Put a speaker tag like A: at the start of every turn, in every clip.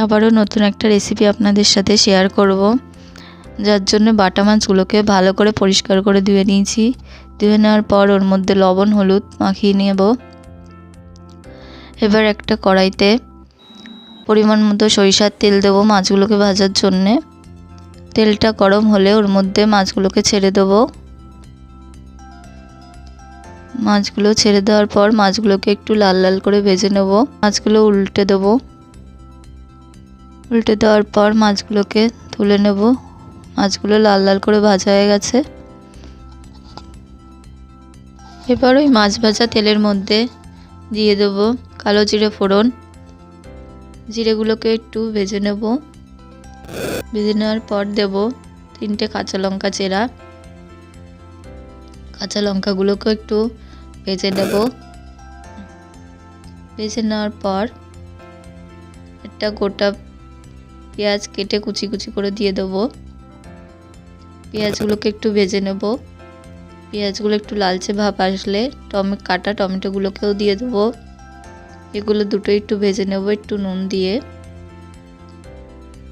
A: আবারও নতুন একটা রেসিপি আপনাদের সাথে শেয়ার করব, যার জন্য বাটা মাছগুলোকে ভালো করে পরিষ্কার করে ধুয়ে নিয়েছি। ধুয়ে নেওয়ার পর ওর মধ্যে লবণ হলুদ মাখিয়ে নেব। এবার একটা কড়াইতে পরিমাণ মতো সরিষার তেল দেব মাছগুলোকে ভাজার জন্যে। তেলটা গরম হলে ওর মধ্যে মাছগুলোকে ছেড়ে দেব। মাছগুলো ছেড়ে দেওয়ার পর মাছগুলোকে একটু লাল লাল করে ভেজে নেব। মাছগুলো উল্টে দেব। উল্টে দেওয়ার পর মাছগুলোকে তুলে নেব। মাছগুলো লাল লাল করে ভাজা হয়ে গেছে। এবার ওই মাছ ভাজা তেলের মধ্যে দিয়ে দেব কালো জিরে ফোড়ন। জিরেগুলোকে একটু ভেজে নেব। ভেজে নেওয়ার পর দেব 3টে কাঁচা লঙ্কা চেরা। কাঁচা লঙ্কাগুলোকে একটু ভেজে নেব। ভেজে নেওয়ার পর একটা গোটা পেঁয়াজ কেটে কুচি কুচি করে দিয়ে দেব। পেঁয়াজগুলোকে একটু ভেজে নেব। পেঁয়াজগুলো একটু লালচে ভাব আসলে কাটা টমেটোগুলোকেও দিয়ে দেব। এগুলো দুটো একটু ভেজে নেব একটু নুন দিয়ে।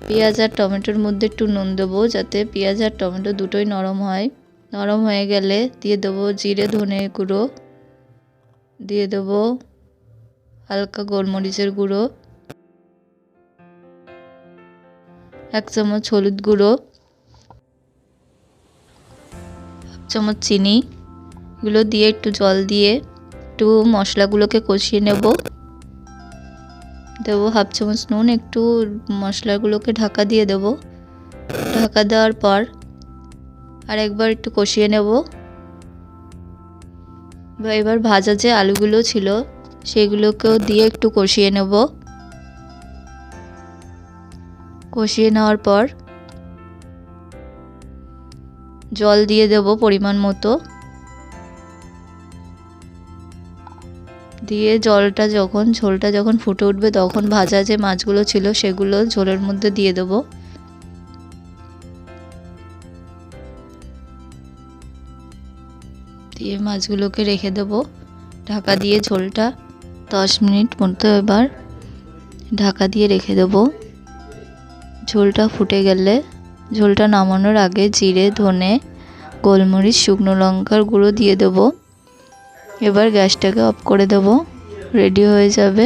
A: পেঁয়াজ আর টমেটোর মধ্যে একটু নুন দেবো যাতে পেঁয়াজ আর টমেটো দুটোই নরম হয়। নরম হয়ে গেলে দিয়ে দেবো জিরে ধনে গুঁড়ো, দিয়ে দেবো হালকা গোলমরিচের গুঁড়ো, 1 চামচ হলুদ গুঁড়ো, 1 চামচ চিনি। এগুলো দিয়ে একটু জল দিয়ে একটু মশলাগুলোকে কষিয়ে নেব। দেবো 1/2 চামচ নুন। একটু মশলাগুলোকে ঢাকা দিয়ে দেব। ঢাকা দেওয়ার পর আর একবার একটু কষিয়ে নেব। এবার ভাজা যে আলুগুলো ছিল সেগুলোকেও দিয়ে একটু কষিয়ে নেব। কষিয়ে নেওয়ার পর জল দিয়ে দেব পরিমাণ মতো। দিয়ে ঝোলটা যখন ফুটে উঠবে তখন ভাজা যে মাছগুলো ছিল সেগুলো ঝোলের মধ্যে দিয়ে দেব। দিয়ে মাছগুলোকে রেখে দেব ঢাকা দিয়ে। ঝোলটা 10 মিনিট মতো এবার ঢাকা দিয়ে রেখে দেব। ঝোলটা ফুটে গেলে ঝোলটা নামানোর আগে জিরে ধনে গোলমরিচ শুকনো লঙ্কার গুঁড়ো দিয়ে দেব। এবার গ্যাসটাকে অফ করে দেব। রেডি হয়ে যাবে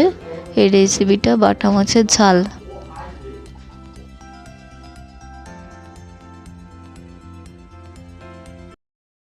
A: এই রেসিপিটা বাটা মাছের ঝাল।